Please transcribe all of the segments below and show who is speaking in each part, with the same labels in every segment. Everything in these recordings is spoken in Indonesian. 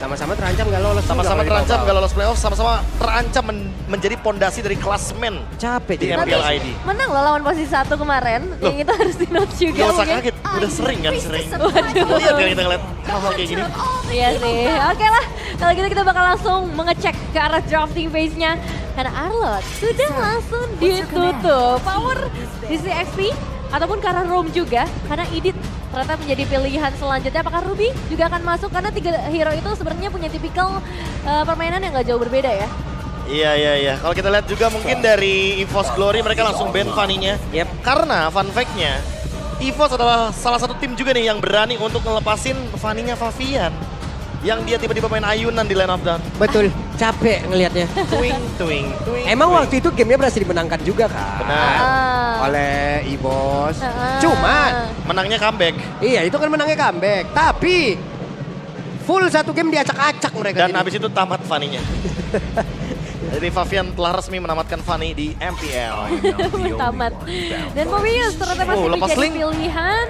Speaker 1: Sama-sama terancam nggak lolos.
Speaker 2: Sama-sama terancam nggak lolos playoff, sama-sama terancam menjadi pondasi dari klasmen
Speaker 1: Capek
Speaker 2: di
Speaker 1: jadi
Speaker 2: MPL ID.
Speaker 3: Menang loh lawan posisi 1 kemarin. Yang itu harus di-note juga.
Speaker 2: Gak usah
Speaker 3: mungkin.
Speaker 2: kaget, udah sering kan sering.
Speaker 3: Waduh.
Speaker 2: Lihat kan kita ngeliat hal-hal kayak gini.
Speaker 3: Iya sih. Oke lah. Kalau gitu kita bakal langsung mengecek ke arah drafting phase-nya. Karena Arlott sudah langsung ditutup. Power di CXP ataupun karena Roam juga. Karena Idit ternyata menjadi pilihan selanjutnya. Apakah Ruby juga akan masuk? Karena 3 hero itu sebenarnya punya tipikal permainan yang gak jauh berbeda ya.
Speaker 2: Iya. Kalau kita lihat juga mungkin dari EVOS Glory mereka langsung ban Fanny-nya. Karena fun fact-nya, EVOS adalah salah satu tim juga nih yang berani untuk ngelepasin Fanny-nya Favian. Yang dia tiba-tiba main ayunan di line of down.
Speaker 1: Betul, capek ngelihatnya.
Speaker 2: Twing.
Speaker 1: Emang waktu itu gamenya berhasil dimenangkan juga kan?
Speaker 2: Benar.
Speaker 1: Oleh EVOS. Cuman,
Speaker 2: Menangnya comeback.
Speaker 1: iya itu kan menangnya comeback. Tapi, full satu game diacak-acak mereka.
Speaker 2: Dan
Speaker 1: jadi.
Speaker 2: habis itu tamat Fanny-nya. Jadi Favian telah resmi menamatkan Fanny di MPL.
Speaker 3: Tamat. Dan Mobius ternyata masih
Speaker 2: lepas
Speaker 3: menjadi
Speaker 2: link.
Speaker 3: pilihan.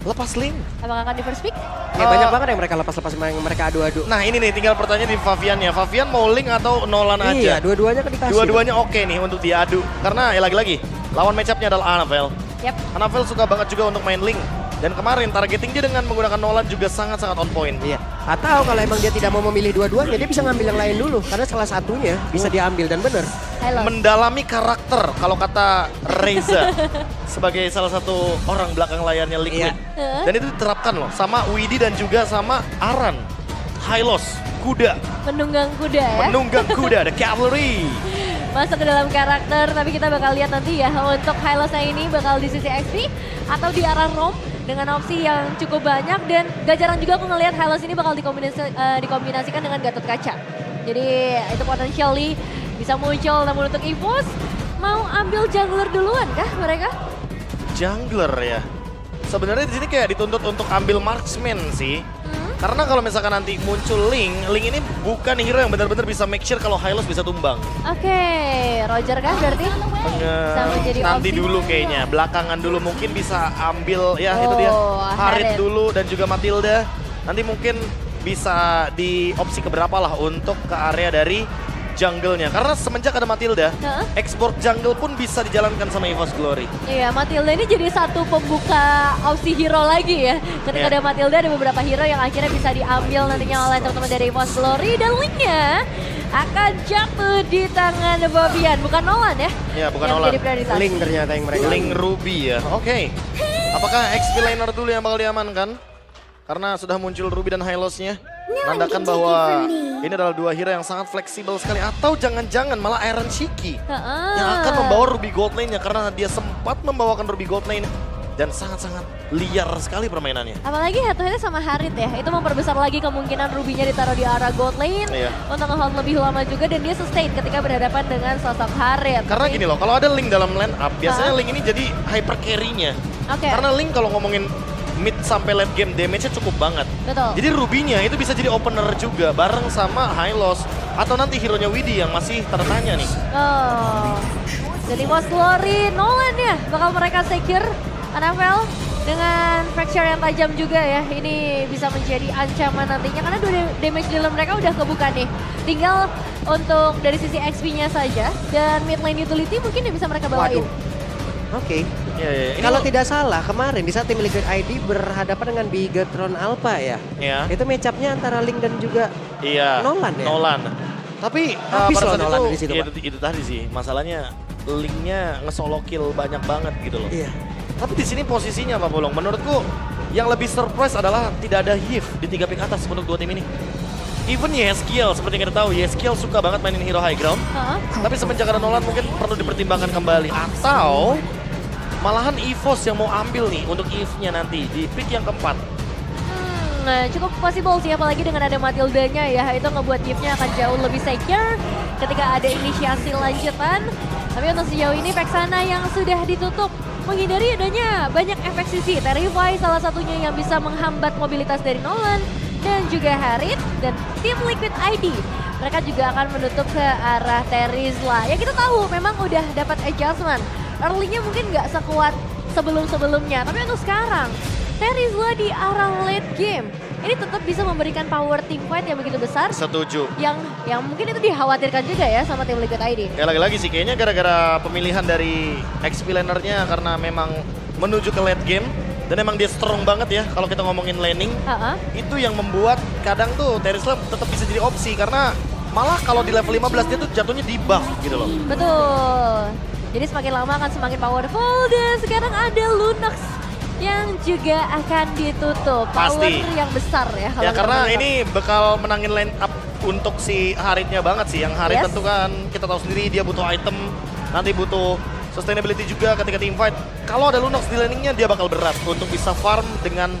Speaker 2: Lepas link.
Speaker 3: Apakah akan di first pick?
Speaker 1: Ya, banyak banget yang mereka lepas-lepas, yang mereka adu-adu.
Speaker 2: Nah ini nih tinggal pertanyaan di Favian ya. Favian mau link atau Nolan
Speaker 1: Iya,
Speaker 2: aja?
Speaker 1: dua-duanya kan dikasih.
Speaker 2: Dua-duanya oke nih untuk diadu. Karena ya lagi-lagi, lawan match-up-nya adalah Anavel.
Speaker 3: Yap.
Speaker 2: Anavel suka banget juga untuk main link. Dan kemarin targeting dia dengan menggunakan Nolan juga sangat-sangat on point.
Speaker 1: Iya. Atau kalau emang dia tidak mau memilih dua-duanya, dia bisa ngambil yang lain dulu. Karena salah satunya bisa diambil dan bener.
Speaker 3: Halo.
Speaker 2: Mendalami karakter kalau kata Reza sebagai salah satu orang belakang layarnya Liquid.
Speaker 1: Iya.
Speaker 2: Dan itu diterapkan loh sama Widi dan juga sama Aran. Hylos, kuda,
Speaker 3: Penunggang kuda ya.
Speaker 2: menunggang kuda, the cavalry.
Speaker 3: Masuk ke dalam karakter, tapi kita bakal lihat nanti ya untuk Hylosnya ini bakal di sisi XP atau di arah Roam dengan opsi yang cukup banyak dan gak jarang juga aku ngelihat Hylos ini bakal dikombinasikan dengan Gatot Kaca. Jadi itu potentially bisa muncul, namun untuk EVOS mau ambil jungler duluan kah mereka?
Speaker 2: Jungler ya. Sebenarnya di sini kayak dituntut untuk ambil marksman sih. Karena kalau misalkan nanti muncul Link ini bukan hero yang benar-benar bisa make sure kalau Hylos bisa tumbang.
Speaker 3: Oke, Roger kan berarti? Bisa menjadi
Speaker 2: Nanti
Speaker 3: opsi.
Speaker 2: dulu kayaknya, belakangan dulu mungkin bisa ambil ya itu dia.
Speaker 3: Harit.
Speaker 2: Harit dulu dan juga Matilda. Nanti mungkin bisa di opsi keberapa lah untuk ke area dari jungle-nya. Karena semenjak ada Matilda, export jungle pun bisa dijalankan sama EVOS Glory.
Speaker 3: Iya, Matilda ini jadi satu pembuka opsi hero lagi ya. Ketika ada Matilda, ada beberapa hero yang akhirnya bisa diambil nantinya oleh teman-teman dari EVOS Glory. Dan linknya akan jatuh di tangan Favian, bukan Nolan ya?
Speaker 2: Iya, bukan
Speaker 3: yang
Speaker 2: Nolan.
Speaker 3: menjadi prioritas.
Speaker 1: Link ternyata yang mereka.
Speaker 2: Link Ruby ya, oke. Apakah XP Liner dulu yang bakal diamankan? Karena sudah muncul Ruby dan Hylosnya. Menandakan bahwa ini adalah dua hero yang sangat fleksibel sekali. Atau jangan-jangan malah Iron Shiki yang akan membawa Ruby Gold Lane-nya. Karena dia sempat membawakan Ruby Gold Lane. Dan sangat-sangat liar sekali permainannya.
Speaker 3: Apalagi head-to-headnya sama Harit ya, itu memperbesar lagi kemungkinan Ruby-nya ditaruh di arah gold lane untuk nge-hold lebih lama juga dan dia sustain ketika berhadapan dengan sosok Harit.
Speaker 2: Karena gini loh, kalau ada Link dalam line up, biasanya Link ini jadi hyper carry-nya.
Speaker 3: Oke.
Speaker 2: Karena Link kalau ngomongin mid sampai late game damage-nya cukup banget.
Speaker 3: Betul.
Speaker 2: Jadi Ruby-nya itu bisa jadi opener juga bareng sama Hylos. Atau nanti hero-nya Widi yang masih tertanya nih.
Speaker 3: Oh, jadi EVOS Glory, Nolan ya bakal mereka secure. Anavel dengan fracture yang tajam juga ya, ini bisa menjadi ancaman nantinya karena 2 damage dealer mereka udah kebuka nih. Tinggal untuk dari sisi XP-nya saja dan mid lane utility mungkin yang bisa mereka bawain.
Speaker 1: Oke.
Speaker 2: Ya.
Speaker 1: Kalau tidak salah kemarin di saat tim Liquid ID berhadapan dengan Bigatron Alpha ya.
Speaker 2: Ya.
Speaker 1: Itu match-up-nya antara Link dan juga Nolan ya?
Speaker 2: Nolan. Tapi
Speaker 1: Habis
Speaker 2: pada
Speaker 1: loh
Speaker 2: saat
Speaker 1: Nolan
Speaker 2: itu,
Speaker 1: di situ,
Speaker 2: ya,
Speaker 1: Pak.
Speaker 2: itu tadi sih masalahnya Link-nya nge-solo kill banyak banget gitu loh.
Speaker 1: Iya.
Speaker 2: Tapi di sini posisinya Pak Bolong, menurutku yang lebih surprise adalah tidak ada Hiv di 3 pick atas untuk dua tim ini. Even Yeskiel, seperti yang kita tahu, Yeskiel suka banget mainin hero high ground. Tapi semenjak ada Nolan mungkin perlu dipertimbangkan kembali. Atau malahan EVOS yang mau ambil nih untuk Eve-nya nanti di pick yang keempat.
Speaker 3: Nah, cukup possible sih apalagi dengan ada Matildanya ya, itu ngebuat Eve-nya akan jauh lebih secure ketika ada inisiasi lanjutan. Tapi untuk sejauh ini Vexana yang sudah ditutup menghindari adanya banyak efek sisi. Terrify salah satunya yang bisa menghambat mobilitas dari Nolan dan juga Harit dan tim Liquid ID. Mereka juga akan menutup ke arah Terizla. Ya kita tahu memang udah dapat adjustment. Early-nya mungkin nggak sekuat sebelum-sebelumnya. Tapi untuk sekarang, Terizla di arah late game ini tetap bisa memberikan power team fight yang begitu besar.
Speaker 2: Setuju.
Speaker 3: Yang mungkin itu dikhawatirkan juga ya sama tim Liquid ID.
Speaker 2: Ya lagi-lagi sih kayaknya gara-gara pemilihan dari XP lanernya karena memang menuju ke late game. Dan emang dia strong banget ya kalau kita ngomongin laning. Itu yang membuat kadang tuh Terisla tetap bisa jadi opsi karena malah kalau di level 15 dia tuh jatuhnya di buff gitu loh.
Speaker 3: Betul. Jadi semakin lama akan semakin powerful dan sekarang ada Lunox yang juga akan ditutup.
Speaker 2: Pasti.
Speaker 3: Power yang besar ya.
Speaker 2: Ya karena ini bakal menangin line up untuk si Haritnya banget sih. Yang Harit tentu kan kita tahu sendiri dia butuh item, nanti butuh sustainability juga ketika team fight. Kalau ada Lunox di laningnya dia bakal berat untuk bisa farm dengan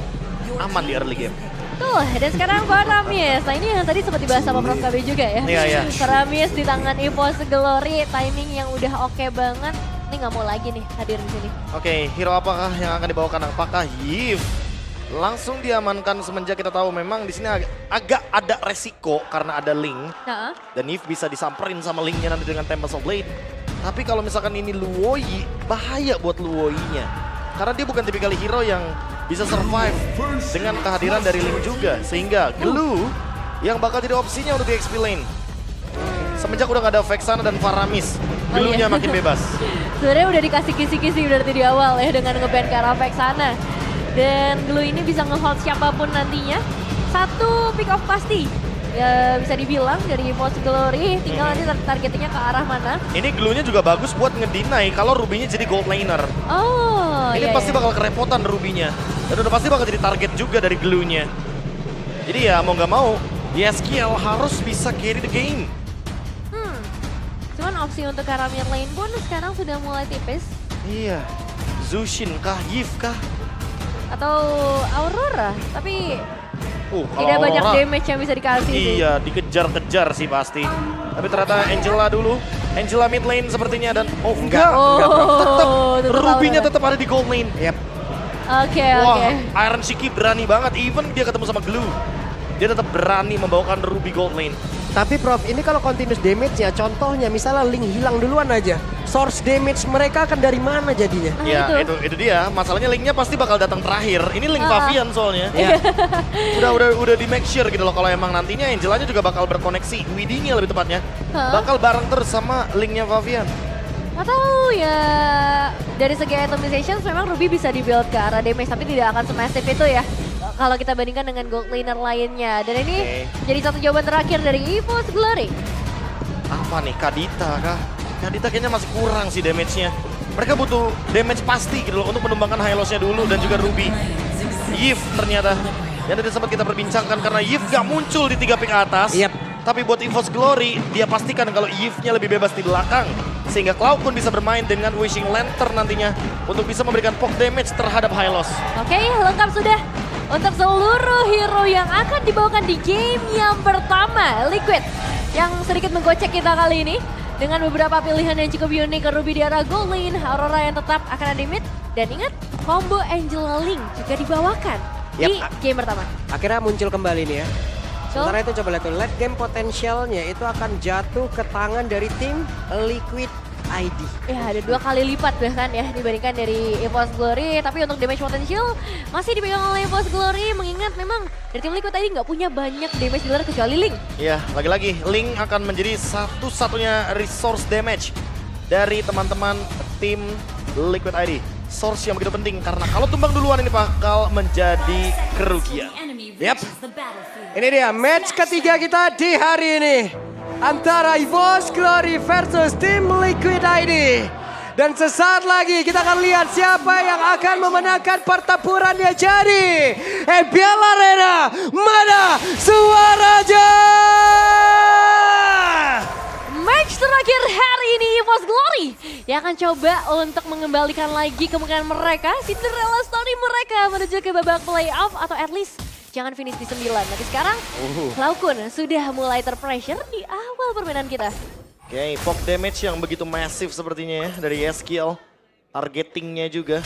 Speaker 2: aman di early game.
Speaker 3: Tuh, dan sekarang Faramis. Nah ini yang tadi sempat dibahas sama Prof KB juga ya.
Speaker 2: Iya.
Speaker 3: Faramis di tangan EVOS Glory, timing yang udah oke banget. Ini nggak mau lagi nih hadir di sini.
Speaker 2: Oke, hero apakah yang akan dibawakan? Apakah Yves? Langsung diamankan semenjak kita tahu memang di sini agak ada resiko karena ada Link. Dan Yves bisa disamperin sama Linknya nanti dengan Tempest of Blade. Tapi kalau misalkan ini Luoyi, bahaya buat Luoyi-nya. Karena dia bukan tipikal hero yang bisa survive dengan kehadiran dari Link juga. Sehingga Glue yang bakal jadi opsinya untuk di XP lane. Semenjak udah gak ada Vexana dan Faramis, Glue-nya makin bebas.
Speaker 3: Sebenarnya udah dikasih kisi-kisi dari di awal ya dengan nge-ban ke arah Vexana. Dan Glue ini bisa nge-hold siapapun nantinya. Satu pick off pasti. Ya bisa dibilang dari EVOS Glory, tinggal nanti targetnya ke arah mana.
Speaker 2: Ini Glue-nya juga bagus buat ngedinai kalau Ruby-nya jadi gold laner.
Speaker 3: Oh,
Speaker 2: ini pasti bakal kerepotan Ruby-nya. Dan udah pasti bakal jadi target juga dari Glue-nya. Jadi ya mau nggak mau, YSKL harus bisa carry the game.
Speaker 3: Cuman opsi untuk arah mid lane pun sekarang sudah mulai tipis.
Speaker 2: Iya, Zushin kah, Yves kah?
Speaker 3: Atau Aurora, tapi
Speaker 2: kalau
Speaker 3: tidak banyak
Speaker 2: Aurora,
Speaker 3: damage yang bisa dikasih.
Speaker 2: Iya, dikejar-kejar sih pasti. Tapi ternyata Angela dulu. Angela mid lane sepertinya dan enggak. Tetap Ruby-nya tetap ada di gold lane.
Speaker 3: Oke.
Speaker 2: Iron Shiki berani banget. Even dia ketemu sama Glue, dia tetap berani membawakan Ruby gold lane.
Speaker 1: Tapi Prof, ini kalau continuous damage-nya, contohnya misalnya Link hilang duluan aja. Source damage mereka akan dari mana jadinya?
Speaker 2: Ya itu dia, masalahnya Linknya pasti bakal datang terakhir. Ini Link Pavian soalnya. Udah di make sure gitu loh kalau emang nantinya Angelanya juga bakal berkoneksi. Widdy-nya lebih tepatnya. Bakal bareng terus sama Linknya Pavian.
Speaker 3: Atau ya dari segi itemization memang Ruby bisa dibuild ke arah damage tapi tidak akan semasif itu ya. Kalau kita bandingkan dengan gold laner lainnya. Dan ini jadi satu jawaban terakhir dari EVOS Glory.
Speaker 2: Apa nih, Kadita kah? Kadita kayaknya masih kurang sih damage-nya. Mereka butuh damage pasti gitu loh untuk menumbangkan Hylos-nya dulu dan juga Ruby. Yves ternyata. Yang tadi sempat kita perbincangkan karena Yves gak muncul di 3 pick atas. Tapi buat EVOS Glory, dia pastikan kalau Yves-nya lebih bebas di belakang. Sehingga Cloud pun bisa bermain dengan Wishing Lantern nantinya untuk bisa memberikan poke damage terhadap Hylos.
Speaker 3: Oke, lengkap sudah. Untuk seluruh hero yang akan dibawakan di game yang pertama, Liquid yang sedikit menggocek kita kali ini dengan beberapa pilihan yang cukup unik. Ruby di arah gold lane, Aurora yang tetap akan ada mid, dan ingat combo Angela Link juga dibawakan di game pertama.
Speaker 1: Akhirnya muncul kembali nih ya. Sementara itu coba lihat tuh, late game potensialnya itu akan jatuh ke tangan dari tim Liquid ID.
Speaker 3: Ya ada 2 kali lipat bahkan ya dibandingkan dari EVOS Glory. Tapi untuk damage potential masih dipegang oleh EVOS Glory. Mengingat memang dari tim Liquid ID nggak punya banyak damage dealer kecuali Link.
Speaker 2: Iya, lagi-lagi Link akan menjadi satu-satunya resource damage dari teman-teman tim Liquid ID. Source yang begitu penting karena kalau tumbang duluan ini bakal menjadi kerugian.
Speaker 1: Ini dia match ketiga kita di hari ini. Antara EVOS Glory versus tim Liquid ID. Dan sesaat lagi kita akan lihat siapa yang akan memenangkan pertempurannya jadi EBL Arena Mana Suaraja.
Speaker 3: Match terakhir hari ini EVOS Glory yang akan coba untuk mengembalikan lagi kemungkinan mereka, Cinderella story mereka menuju ke babak playoff atau at least jangan finish di 9. Tapi sekarang Laukun sudah mulai terpressure di awal permainan kita.
Speaker 2: Oke, poke damage yang begitu masif sepertinya ya dari YSKL. Targetingnya juga.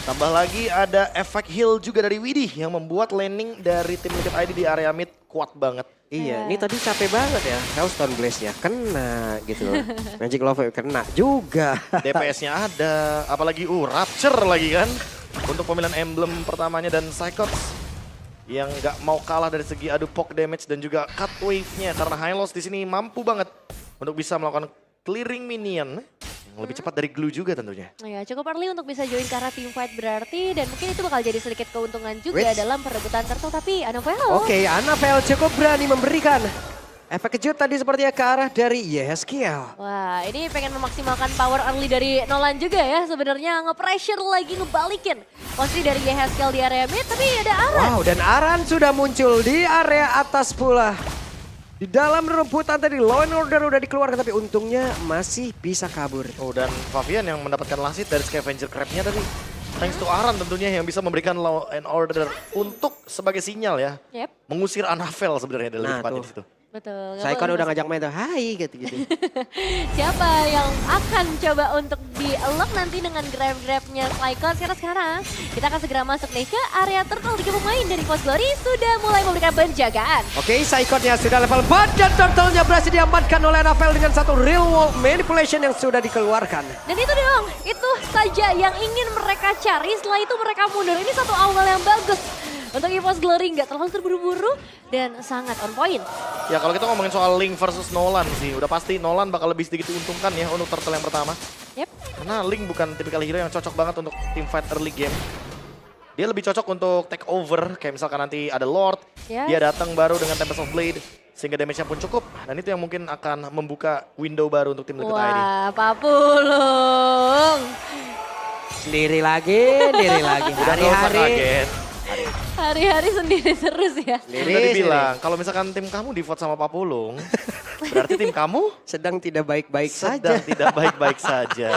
Speaker 2: Tambah lagi ada efek heal juga dari Widdy yang membuat laning dari tim Liquid ID di area mid kuat banget.
Speaker 1: Iya, ini tadi capek banget ya. Hellstone Blaze-nya kena gitu loh. Magic Love kena juga.
Speaker 2: DPS-nya ada, apalagi Rapture lagi kan. Untuk pemilihan emblem pertamanya dan Psychots. yang nggak mau kalah dari segi adu poke damage dan juga cut wave-nya. Karena Hylos di sini mampu banget untuk bisa melakukan clearing minion yang lebih cepat dari glue juga tentunya.
Speaker 3: Ya, cukup early untuk bisa join ke arah team fight berarti. Dan mungkin itu bakal jadi sedikit keuntungan juga dalam perebutan turtle. Tapi Anavel.
Speaker 1: Oke, Anavel cukup berani memberikan efek kejut tadi sepertinya ke arah dari Yeskiel.
Speaker 3: Wah, ini pengen memaksimalkan power early dari Nolan juga ya. Sebenarnya nge-pressure lagi, ngebalikin posisi dari Yeskiel di area mid. Tapi ada Aran.
Speaker 1: Wow, dan Aran sudah muncul di area atas pula. Di dalam rumputan tadi Law and Order udah dikeluarkan tapi untungnya masih bisa kabur.
Speaker 2: Oh, dan Fabian yang mendapatkan lasit dari Scavenger Crab-nya tadi. Thanks to Aran tentunya yang bisa memberikan Law and Order untuk sebagai sinyal ya.
Speaker 3: Yep.
Speaker 2: Mengusir Anavel sebenarnya dari tepatnya di situ.
Speaker 3: Betul.
Speaker 1: Saikon udah ngajak main tuh, hai gitu-gitu.
Speaker 3: Siapa yang akan coba untuk di-lock nanti dengan grab-grabnya Saikon sekarang? Kita akan segera masuk nih ke area turtle. 3 pemain dari Force Glory sudah mulai memberikan penjagaan.
Speaker 1: Oke, Saikonnya sudah level 4 dan turtle-nya berhasil diamankan oleh Anavel dengan satu real wall manipulation yang sudah dikeluarkan.
Speaker 3: Dan itu dong, itu saja yang ingin mereka cari. Setelah itu mereka mundur. Ini satu awal yang bagus. Untuk EVOS Glory nggak terlalu terburu-buru dan sangat on point.
Speaker 2: Ya kalau kita ngomongin soal Link versus Nolan sih, udah pasti Nolan bakal lebih sedikit diuntungkan ya untuk turtle yang pertama.
Speaker 3: Yep.
Speaker 2: Karena Link bukan tipikal hero yang cocok banget untuk team fight early game. Dia lebih cocok untuk take over, kayak misalkan nanti ada Lord, dia datang baru dengan Tempest of Blade, sehingga damage-nya pun cukup. Dan itu yang mungkin akan membuka window baru untuk tim Liquid ID.
Speaker 3: Wah, Papulung.
Speaker 1: Sendiri lagi. Hari-hari.
Speaker 3: Hari-hari sendiri terus ya.
Speaker 2: Udah dibilang, kalau misalkan tim kamu di-vote sama Papulung, berarti tim kamu
Speaker 1: sedang tidak baik-baik saja.
Speaker 2: sedang tidak baik-baik saja.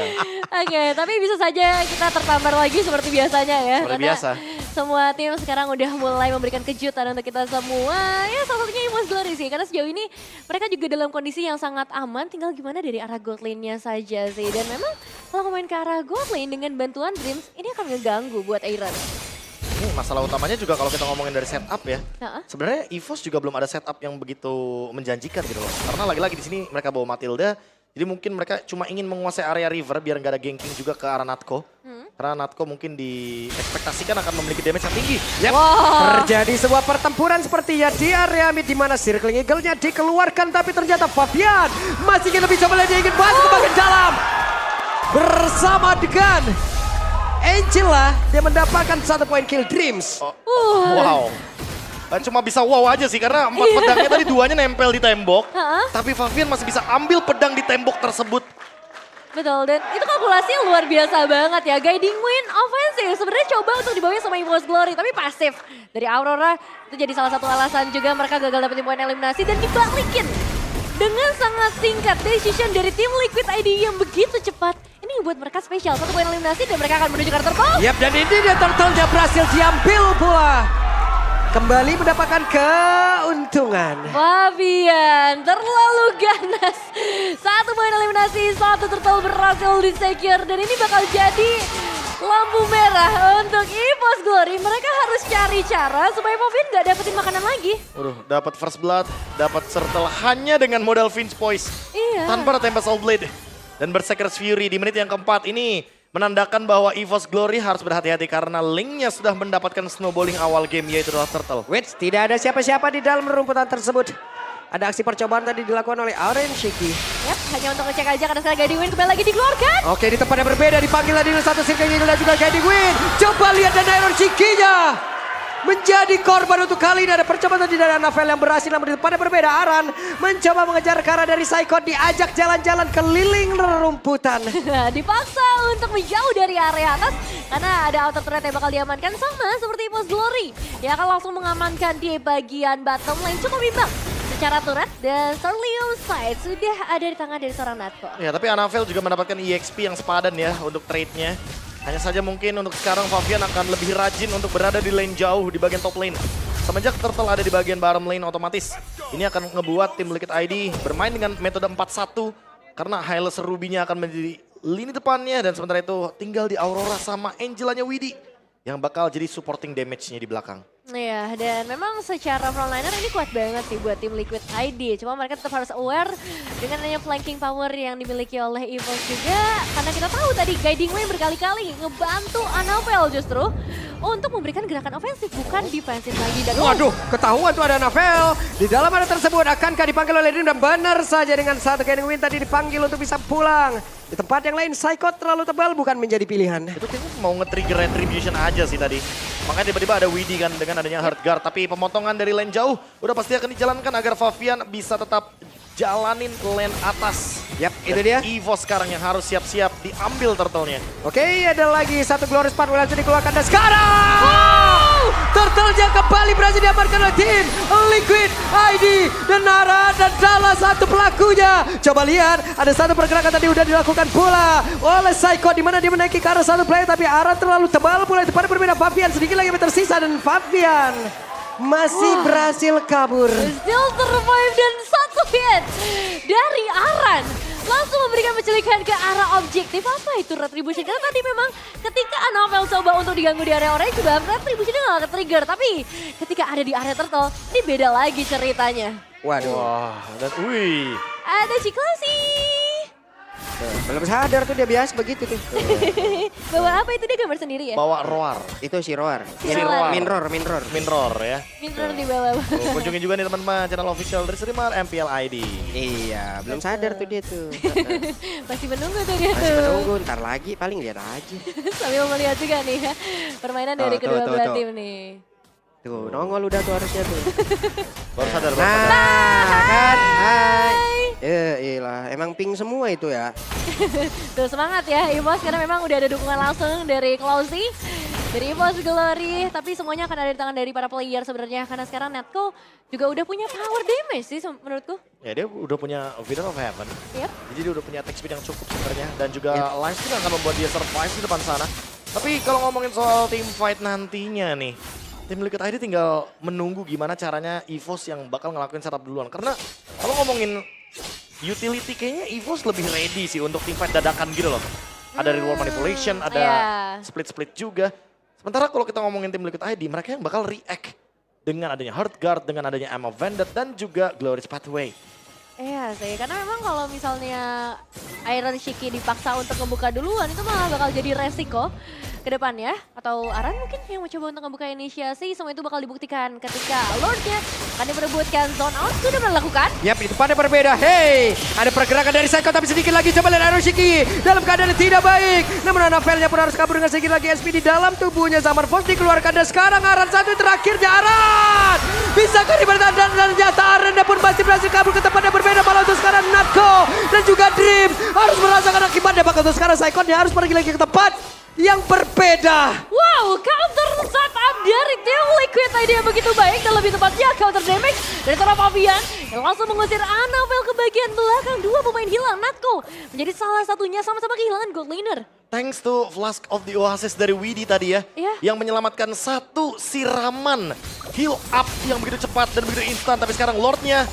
Speaker 3: Oke, tapi bisa saja kita tertampar lagi seperti biasanya ya.
Speaker 2: Seperti
Speaker 3: Karena
Speaker 2: biasa.
Speaker 3: semua tim sekarang udah mulai memberikan kejutan untuk kita semua. Ya salah satunya EVOS Glory sih. Karena sejauh ini mereka juga dalam kondisi yang sangat aman. Tinggal gimana dari arah gold lane-nya saja sih. Dan memang kalau main ke arah gold lane dengan bantuan Dreams, ini akan ngeganggu buat Aaron.
Speaker 2: Ini masalah utamanya juga kalau kita ngomongin dari setup ya. Sebenarnya EVOS juga belum ada setup yang begitu menjanjikan gitu loh. Karena lagi-lagi di sini mereka bawa Matilda. Jadi mungkin mereka cuma ingin menguasai area river biar nggak ada ganking juga ke arah Natko. Karena Natko mungkin diekspektasikan akan memiliki damage yang tinggi.
Speaker 1: Yep. Terjadi sebuah pertempuran sepertinya di area mid di mana Circling Eagle-nya dikeluarkan tapi ternyata Fabian masih ingin lebih coba dia ingin masuk ke bagian dalam. Bersama dengan Angela, dia mendapatkan 1 poin kill Dreams.
Speaker 2: Wow. Cuma bisa wow aja sih karena 4 pedangnya tadi 2-nya nempel di tembok. Tapi Fabian masih bisa ambil pedang di tembok tersebut.
Speaker 3: Betul, dan itu kalkulasinya luar biasa banget ya. Guiding Wind offensive sebenarnya coba untuk dibawain sama EVOS Glory, tapi pasif. Dari Aurora itu jadi salah satu alasan juga mereka gagal dapetin poin eliminasi dan dibalikin. Dengan sangat singkat decision dari tim Liquid ID yang begitu cepat. Ini buat mereka spesial, 1 poin eliminasi dan mereka akan menuju ke Turtle.
Speaker 1: Yap, dan ini dia turtle-nya berhasil diambil pula. Kembali mendapatkan keuntungan.
Speaker 3: Fabian terlalu ganas. 1 poin eliminasi, 1 turtle berhasil di-secure. Dan ini bakal jadi lampu merah untuk EVOS Glory. Mereka harus cari cara supaya Fabian gak dapetin makanan lagi.
Speaker 2: Dapat first blood, dapat turtle hanya dengan modal Finch Poise.
Speaker 3: Iya.
Speaker 2: Tanpa ada Tempest of Blade. Dan Berserker's Fury di menit yang keempat ini menandakan bahwa EVOS Glory harus berhati-hati karena Link-nya sudah mendapatkan snowballing awal game yaitu adalah Turtle.
Speaker 1: Wait, tidak ada siapa-siapa di dalam rumputan tersebut. Ada aksi percobaan tadi dilakukan oleh Aren Shiki.
Speaker 3: Yap, hanya untuk ngecek aja karena sekarang Guiding Wind kembali lagi dikeluarkan.
Speaker 1: Oke, di tempat yang berbeda dipanggil tadi dengan 1 Circling Eagle dan juga Guiding Wind. Coba lihat dan Aren Shiki-nya menjadi korban untuk kali ini. Ada percobaan tadi dari Anavel yang berhasil, namun di tempat yang berbeda Aran mencoba mengejar ke arah dari Saikon, diajak jalan-jalan keliling rumputan.
Speaker 3: Dipaksa untuk menjauh dari area atas karena ada outer turret yang bakal diamankan sama seperti EVOS Glory. Dia akan langsung mengamankan di bagian bottom lane, cukup imbang secara turret dan Sterlium Side sudah ada di tangan dari seorang Natko.
Speaker 2: Ya, tapi Anavel juga mendapatkan EXP yang sepadan ya untuk trade-nya. Hanya saja mungkin untuk sekarang Fabian akan lebih rajin untuk berada di lane jauh di bagian top lane. Semenjak Turtle ada di bagian bottom lane otomatis. Ini akan ngebuat tim Liquid ID bermain dengan metode 4-1. Karena Hylos Ruby-nya akan menjadi lini depannya. Dan sementara itu tinggal di Aurora sama Angelanya Widdy yang bakal jadi supporting damage-nya di belakang.
Speaker 3: Iya, dan memang secara frontliner ini kuat banget sih buat tim Liquid ID. Cuma mereka tetap harus aware dengan adanya flanking power yang dimiliki oleh EVOS juga. Karena kita tahu tadi Guiding Way berkali-kali ngebantu Anavel justru untuk memberikan gerakan ofensif, bukan defensif lagi. Dan
Speaker 1: Waduh, ketahuan tuh ada Anavel. Di dalam area tersebut akankah dipanggil oleh Dream, dan benar saja dengan satu Guiding Way tadi dipanggil untuk bisa pulang. Di tempat yang lain, Psycho terlalu tebal bukan menjadi pilihan.
Speaker 2: Itu kayaknya mau nge-trigger Retribution aja sih tadi. Makanya tiba-tiba ada Widi kan dengan adanya hard guard. Tapi pemotongan dari lane jauh udah pasti akan dijalankan agar Favian bisa tetap jalanin ke lane atas.
Speaker 1: Yap, itu dia.
Speaker 2: EVOS sekarang yang harus siap-siap diambil turtle-nya.
Speaker 1: Oke, ada lagi satu Glorious Path langsung dikeluarkan dan sekarang turtle-nya kembali berhasil diamankan oleh tim Liquid ID dan Nara dan salah satu pelakunya. Coba lihat, ada satu pergerakan tadi udah dilakukan pula oleh Psycho di mana dia menaiki ke arah satu player tapi arah terlalu tebal pula di depan berbeda. Favian sedikit lagi tersisa dan Favian masih berhasil kabur.
Speaker 3: still survive dan satu hit dari Aran. Langsung memberikan penculikan ke arah objektif. Apa itu Retribution? Karena tadi memang ketika Anavel coba untuk diganggu di area orange juga Retribution-nya nggak ke-trigger. Tapi ketika ada di area turtle, ini beda lagi ceritanya.
Speaker 1: Waduh.
Speaker 2: Wah, dan wih.
Speaker 3: Ada Ciklasi.
Speaker 1: Belum sadar tuh dia biasa begitu tuh.
Speaker 3: Bawa apa itu, dia gambar sendiri ya?
Speaker 2: Bawa Roar.
Speaker 1: Itu si Roar.
Speaker 3: Si Roar.
Speaker 1: Minroar.
Speaker 2: Minroar ya.
Speaker 3: Minor di bawah.
Speaker 2: Kunjungin juga nih teman-teman channel official dari streamer MPL ID.
Speaker 1: Iya, belum sadar tuh dia tuh.
Speaker 3: Masih menunggu tuh dia
Speaker 1: Masih
Speaker 3: tuh.
Speaker 1: menunggu, ntar lagi paling lihat aja.
Speaker 3: Sambil melihat juga nih ya, permainan dari
Speaker 1: Tuh,
Speaker 3: kedua
Speaker 1: tuh,
Speaker 3: belah
Speaker 1: tuh.
Speaker 3: tim nih.
Speaker 1: Tuh, nongol udah tuh harusnya tuh.
Speaker 2: Baru sadar, baru
Speaker 1: Nah,
Speaker 2: sadar.
Speaker 1: kan, hai. Iyalah, emang ping semua itu ya.
Speaker 3: Tuh semangat ya EVOS karena memang udah ada dukungan langsung dari Closey, dari EVOS Glory, tapi semuanya akan ada di tangan dari para player sebenarnya karena sekarang Netco juga udah punya power damage sih menurutku.
Speaker 2: Ya dia udah punya Vision of Heaven.
Speaker 3: Yep.
Speaker 2: Jadi dia udah punya attack speed yang cukup sebenarnya. Dan juga life speed akan membuat dia survive di depan sana. Tapi kalau ngomongin soal team fight nantinya nih, tim Liquid ID tinggal menunggu gimana caranya EVOS yang bakal ngelakuin setup duluan. Karena kalau ngomongin utility kayaknya EVOS lebih ready sih untuk team fight dadakan gitu loh. Ada reward manipulation, ada split-split juga. Sementara kalau kita ngomongin tim Liquid ID, mereka yang bakal react dengan adanya hard guard, dengan adanya Am of Vendetta, dan juga Glorious Pathway.
Speaker 3: Iya sih, karena memang kalau misalnya Iron Shiki dipaksa untuk ngebuka duluan itu malah bakal jadi resiko ke depannya. Atau Aran mungkin yang mencoba untuk ngebuka inisiasi, semua itu bakal dibuktikan ketika Lordnya akan diperebutkan zone out, sudah melakukan.
Speaker 1: Yap, di tempatnya berbeda. Hey, ada pergerakan dari Psycho tapi sedikit lagi coba lihat Iron Shiki dalam keadaan yang tidak baik. Namun Anavelnya pun harus kabur dengan sedikit lagi SP di dalam tubuhnya. Zaman Force dikeluarkan dan sekarang Aran satu terakhirnya Aran. Bisakah dibertahan dan ternyata Aran pun masih berhasil kabur ke tempat yang berbeda. Malah untuk sekarang Natko dan juga Dream harus merasakan akibatnya. Bahkan untuk sekarang Psycho-nya harus pergi lagi ke tempat yang berbeda.
Speaker 3: Wow, counter setup dari tim Liquid ID yang begitu baik dan lebih tepatnya counter damage dari seorang Favian yang langsung mengusir Anavel ke bagian belakang. Dua pemain hilang, Natko menjadi salah satunya sama-sama kehilangan gold laner.
Speaker 2: Thanks to Flask of the Oasis dari Widi tadi ya.
Speaker 3: Iya.
Speaker 2: Yang menyelamatkan satu siraman heal up yang begitu cepat dan begitu instan. Tapi sekarang Lordnya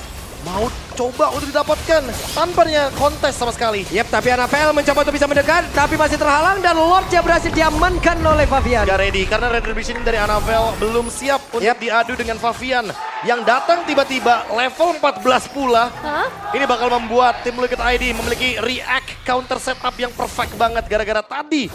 Speaker 2: mau coba untuk didapatkan tanpanya kontes sama sekali.
Speaker 1: Yap, tapi Anavel mencoba untuk bisa mendekat tapi masih terhalang dan Lordnya berhasil diamankan oleh Favian.
Speaker 2: Gak ready karena Retribution dari Anavel belum siap untuk diadu dengan Favian. Yang datang tiba-tiba level 14 pula. Ini bakal membuat tim Liquid ID memiliki react counter setup yang perfect banget gara-gara tadi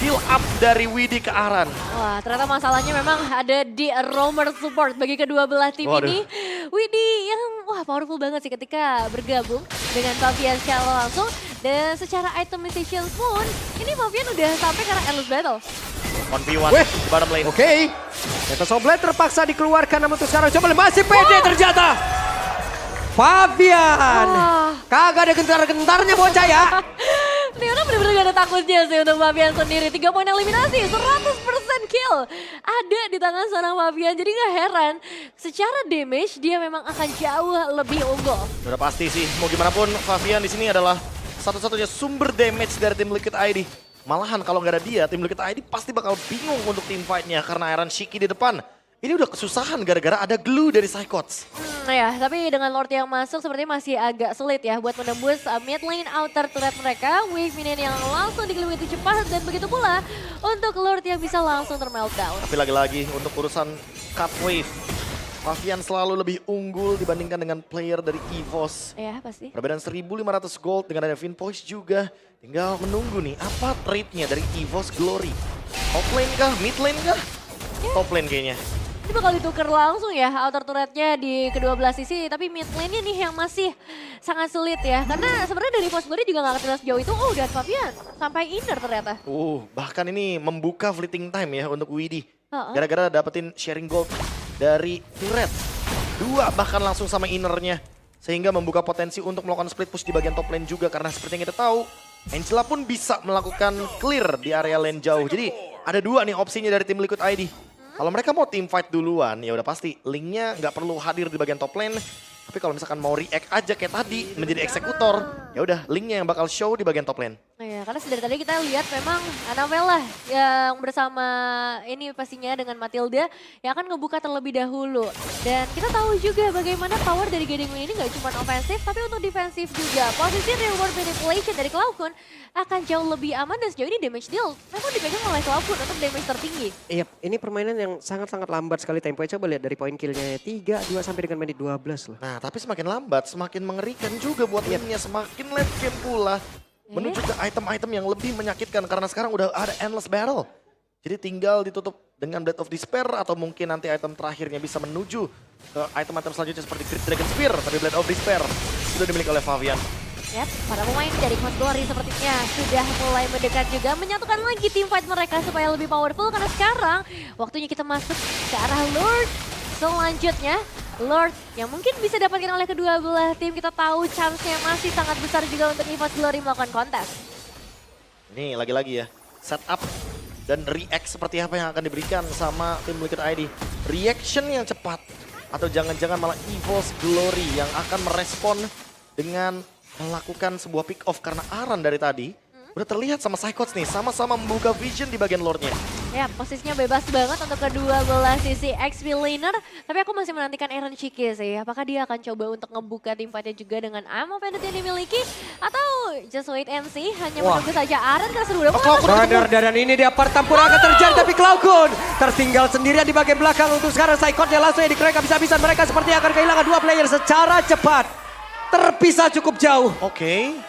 Speaker 2: heal up dari Widi ke Aran.
Speaker 3: Wah, ternyata masalahnya memang ada di roamer support bagi kedua belah tim ini. Widi yang powerful banget sih ketika bergabung dengan Favian secara langsung. Dan secara itemization pun, ini Favian udah sampai ke arah endless battle.
Speaker 2: 1v1 di bottom lane.
Speaker 1: Oke, Eta Soblet terpaksa dikeluarkan namun untuk sekarang coba masih pede ternyata. Favian, kagak ada gentar-gentarnya bocah ya.
Speaker 3: Ini orang bener-bener gak ada takutnya sih untuk Favian sendiri. 3 poin eliminasi, 100% kill ada di tangan seorang Favian. Jadi gak heran, secara damage dia memang akan jauh lebih unggul.
Speaker 2: Udah pasti sih, mau gimana pun Favian di sini adalah satu-satunya sumber damage dari tim Liquid ID. Malahan kalau nggak ada dia, tim Liquid ID pasti bakal bingung untuk team fight-nya karena Iron Shiki di depan. ini udah kesusahan gara-gara ada glue dari Psychots.
Speaker 3: Ya, tapi dengan Lord yang masuk sepertinya masih agak sulit ya buat menembus mid lane outer turret mereka. Wave minion yang langsung digelui itu cepat dan begitu pula untuk Lord yang bisa langsung termeltdown.
Speaker 2: Tapi lagi-lagi untuk urusan cut wave, Favian selalu lebih unggul dibandingkan dengan player dari EVOS.
Speaker 3: Ya, pasti.
Speaker 2: Perbedaan 1.500 gold dengan ada Vinpoise juga. Tinggal menunggu nih, apa trade-nya dari EVOS Glory? Top lane kah? Mid lane kah? Top lane kayaknya.
Speaker 3: Ini bakal ditukar langsung ya outer turretnya di kedua belah sisi. Tapi mid lane-nya nih yang masih sangat sulit ya. Karena sebenarnya dari EVOS Glory juga gak ketinggalan sejauh itu. Oh, dan Favian sampai inner ternyata.
Speaker 2: Bahkan ini membuka fleeting time ya untuk Widdy. Gara-gara dapetin sharing gold dari turret. 2 bahkan langsung sama innernya. Sehingga membuka potensi untuk melakukan split push di bagian top lane juga. Karena seperti yang kita tahu, Angela pun bisa melakukan clear di area lane jauh. Jadi ada 2 nih opsinya dari tim Liquid ID. Kalau mereka mau team fight duluan, ya udah pasti linknya nggak perlu hadir di bagian top lane. Tapi kalau misalkan mau react aja kayak tadi menjadi eksekutor, ya udah linknya yang bakal show di bagian top lane.
Speaker 3: Ya, karena dari tadi kita lihat memang Annabella yang bersama ini pastinya dengan Matilda yang akan ngebuka terlebih dahulu. Dan kita tahu juga bagaimana power dari Gading ini nggak cuma ofensif tapi untuk defensif juga. Posisi reward manipulation dari Cloud9 akan jauh lebih aman dan sejauh ini damage deal memang dipegang oleh Cloud9 untuk damage tertinggi.
Speaker 1: Iya, ini permainan yang sangat-sangat lambat sekali temponya. Coba lihat dari poin killnya 3-2 sampai dengan menit 12 loh.
Speaker 2: Nah, tapi semakin lambat, semakin mengerikan juga buat timnya. Semakin late game pula. Menuju ke item-item yang lebih menyakitkan karena sekarang udah ada endless battle. Jadi tinggal ditutup dengan Blade of Despair atau mungkin nanti item terakhirnya bisa menuju ke item-item selanjutnya seperti Great Dragon Spear. Tapi Blade of Despair sudah dimiliki oleh Favian.
Speaker 3: Yap, para pemain dari Cosmos Glory sepertinya sudah mulai mendekat juga menyatukan lagi tim fight mereka supaya lebih powerful karena sekarang waktunya kita masuk ke arah Lord. Selanjutnya Lord yang mungkin bisa dapatkan oleh kedua belah tim, kita tahu chance-nya masih sangat besar juga untuk EVOS Glory melakukan kontes.
Speaker 2: Ini lagi-lagi ya, setup dan react seperti apa yang akan diberikan sama tim Liquid ID. Reaction yang cepat atau jangan-jangan malah EVOS Glory yang akan merespon dengan melakukan sebuah pick off karena Aran dari tadi udah terlihat sama Psychots nih, sama-sama membuka vision di bagian Lordnya.
Speaker 3: Ya, posisinya bebas banget untuk kedua belah sisi XP laner. Tapi aku masih menantikan Aaron Chiki sih. Apakah dia akan coba untuk ngebuka tim fightnya juga dengan ammo pendant yang dimiliki? Atau just wait and see, hanya menunggu saja Aaron karena seru banget.
Speaker 1: Dan ini dia pertempuran akan terjadi tapi Cloud9 tertinggal sendirian di bagian belakang. Untuk sekarang Psychotnya langsung di-crack habis-habisan. Mereka seperti akan kehilangan 2 player secara cepat. Terpisah cukup jauh.
Speaker 2: Oke.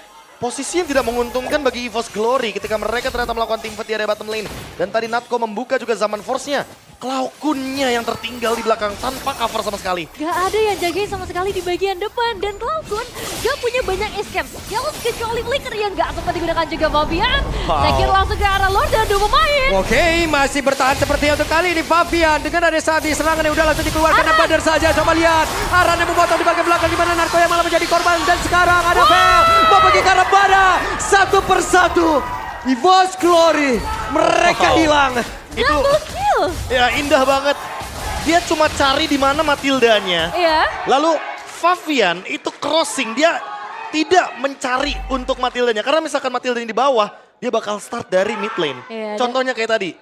Speaker 2: Posisi yang tidak menguntungkan bagi EVOS Glory ketika mereka ternyata melakukan teamfight di area bottom lane. Dan tadi Natko membuka juga zaman force-nya. Cloud9-nya yang tertinggal di belakang tanpa cover sama sekali.
Speaker 3: Gak ada yang jagain sama sekali di bagian depan. Dan Cloud9 gak punya banyak escape. Jealous kecuali Flicker yang gak sempat digunakan juga Favian. Sekir langsung ke arah Lord dan 2 pemain.
Speaker 1: Oke, masih bertahan seperti untuk kali ini Favian. Dengan ada saat serangan yang udah langsung dikeluarkan. Badar saja, coba lihat. Aran yang memotong di bagian belakang di mana Narko yang malah menjadi korban. Dan sekarang ada Vel mau pergi ke arah Badar. Satu persatu EVOS Glory mereka hilang.
Speaker 2: Itu ya indah banget. Dia cuma cari di mana Matildanya.
Speaker 3: Iya.
Speaker 2: Lalu Favian itu crossing, dia tidak mencari untuk Matildanya. Karena misalkan Matildanya di bawah, dia bakal start dari mid lane.
Speaker 3: Iya,
Speaker 2: contohnya kayak tadi.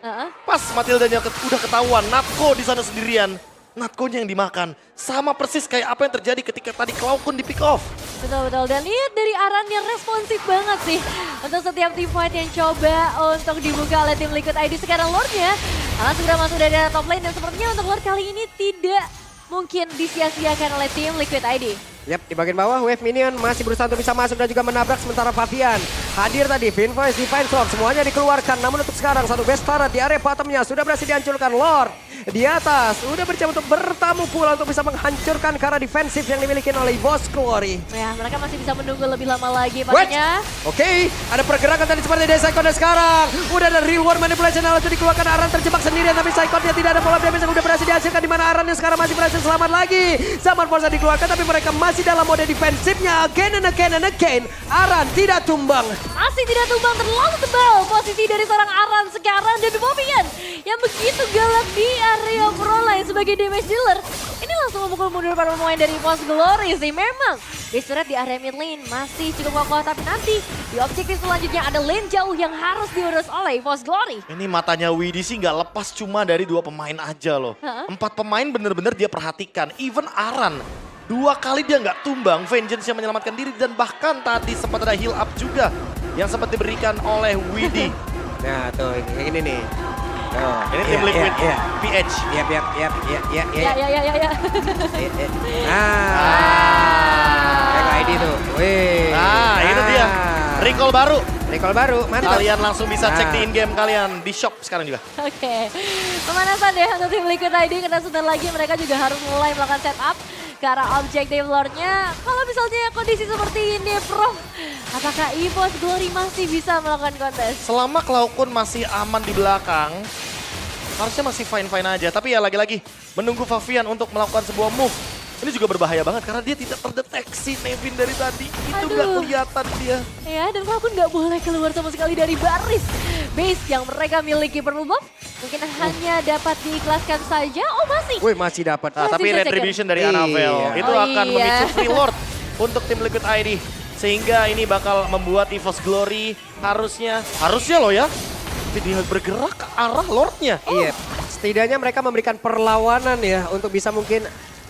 Speaker 2: Pas Matildanya udah ketahuan, Natko di sana sendirian. Natkonya yang dimakan. Sama persis kayak apa yang terjadi ketika tadi Cloud9 di pick off.
Speaker 3: Betul-betul, dan lihat dari Aran yang responsif banget sih. Untuk setiap team fight yang coba untuk dibuka oleh tim Liquid ID. Sekarang Lordnya malah sudah masuk dari top lane. Dan sepertinya untuk Lord kali ini tidak mungkin disia-siakan oleh tim Liquid ID.
Speaker 1: Yap, di bagian bawah Wave Minion masih berusaha untuk bisa masuk dan juga menabrak sementara Favian. Hadir tadi, Vinvoice, Divine Sword, semuanya dikeluarkan. Namun untuk sekarang satu best turret di area bottomnya sudah berhasil dihancurkan. Lord di atas udah bersiap untuk bertamu pula untuk bisa menghancurkan ke arah defensif yang dimiliki oleh EVOS Glory.
Speaker 3: Ya, mereka masih bisa menunggu lebih lama lagi pastinya.
Speaker 1: Oke, ada pergerakan tadi seperti dari Psychotnya sekarang. Udah ada reward manipulation yang langsung dikeluarkan. Aran terjebak sendirian tapi Psychotnya tidak ada pola damage yang udah berhasil dihasilkan. Di mana Aran yang sekarang masih berhasil selamat lagi. Zaman Forza dikeluarkan tapi mereka masih dalam mode defensifnya. Again and again and again. Aran tidak tumbang.
Speaker 3: Masih tidak tumbang, terlalu tebal posisi dari seorang Aran sekarang. Dan Favian yang begitu galak di area pro line sebagai damage dealer. Ini langsung memukul mundur para pemain dari EVOS Glory sih. Memang base turret di area mid lane masih cukup kokoh, tapi nanti di objektif selanjutnya ada lane jauh yang harus diurus oleh EVOS Glory.
Speaker 2: Ini matanya Widhi sih nggak lepas cuma dari 2 pemain aja loh. 4 pemain bener-bener dia perhatikan. Even Aran 2 kali dia nggak tumbang. Vengeance yang menyelamatkan diri dan bahkan tadi sempat ada heal up juga yang sempat diberikan oleh Widhi.
Speaker 1: Nah tuh kayak gini nih. Oh,
Speaker 2: Ini tim Liquid PH.
Speaker 1: Iya.
Speaker 3: Ya.
Speaker 1: Kayak ID tuh. Wih.
Speaker 2: Nah, itu dia. Recall baru.
Speaker 1: Recall baru, mantap.
Speaker 2: Kalian langsung bisa cek di in-game kalian. Di shop sekarang juga.
Speaker 3: Oke, pemanasan ya untuk tim Liquid ID karena sebentar lagi mereka juga harus mulai melakukan setup ke arah objektif lore-nya. Kalau misalnya kondisi seperti ini, Bro, apakah EVOS Glory masih bisa melakukan kontes?
Speaker 2: Selama Cloudkun masih aman di belakang, harusnya masih fine-fine aja. Tapi ya lagi-lagi menunggu Favian untuk melakukan sebuah move. Ini juga berbahaya banget karena dia tidak terdeteksi Nevin dari tadi. Itu nggak kelihatan dia.
Speaker 3: Ya, dan Falcon nggak boleh keluar sama sekali dari baris base yang mereka miliki. Purple buff mungkin hanya dapat diikhlaskan saja. Oh masih.
Speaker 1: Wih masih dapat.
Speaker 2: Nah, tapi
Speaker 3: bisa
Speaker 2: Retribution dari
Speaker 1: Iya.
Speaker 2: Annabelle itu
Speaker 3: Oh,
Speaker 2: akan
Speaker 3: iya.
Speaker 2: memicu free lord untuk tim Liquid ID. Sehingga ini bakal membuat EVOS Glory harusnya loh ya. Dia bergerak ke arah lordnya.
Speaker 1: Iya, setidaknya mereka memberikan perlawanan ya untuk bisa mungkin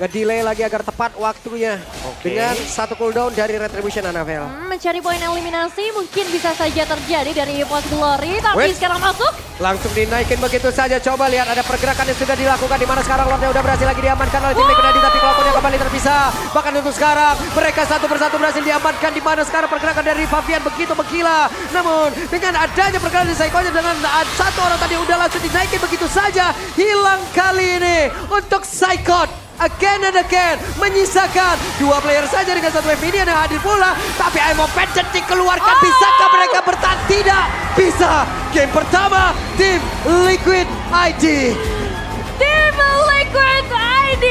Speaker 1: nge-delay lagi agar tepat waktunya. Dengan 1 cooldown dari Retribution Annabelle.
Speaker 3: Mencari poin eliminasi mungkin bisa saja terjadi dari EVOS Glory, tapi
Speaker 1: Wait.
Speaker 3: sekarang masuk.
Speaker 1: Langsung dinaikin begitu saja. Coba lihat ada pergerakan yang sudah dilakukan di mana sekarang Lordnya udah berhasil lagi diamankan oleh tim Liquid ID, tapi Cloudkun kembali terpisah. Bahkan untuk sekarang mereka satu persatu berhasil diamankan di mana sekarang pergerakan dari Favian begitu menggila. Namun dengan adanya pergerakan di Psycho dengan satu orang tadi udah langsung dinaikin begitu saja. Hilang kali ini untuk Psycho. Again and again menyisakan 2 player saja dengan 1 Minion yang hadir pula. Tapi Emo Pancet dikeluarkan. Bisakah mereka bertahan? Tidak bisa. Game pertama tim Liquid ID.
Speaker 3: Tim Liquid ID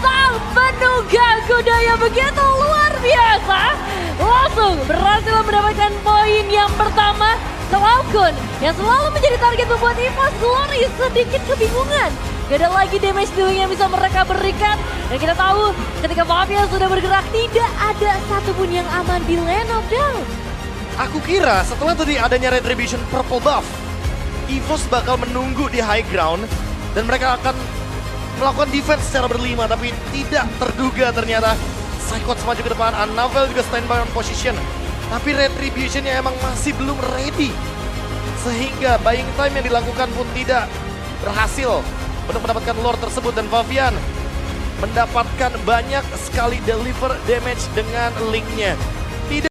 Speaker 3: sang penunggang kuda yang begitu luar biasa langsung berhasil mendapatkan poin yang pertama. Cloudkun yang selalu menjadi target membuat EVOS Glory sedikit kebingungan. Gak ada lagi damage dealing yang bisa mereka berikan. Dan kita tahu ketika Favian sudah bergerak tidak ada satupun yang aman di Land of Down.
Speaker 2: Aku kira setelah tadi adanya Retribution Purple buff, EVOS bakal menunggu di high ground dan mereka akan melakukan defense secara berlima, tapi tidak terduga ternyata Psycho maju ke depan, Annabelle juga standby on position. Tapi Retributionnya emang masih belum ready. Sehingga buying time yang dilakukan pun tidak berhasil untuk mendapatkan lore tersebut, dan Favian mendapatkan banyak sekali deliver damage dengan linknya.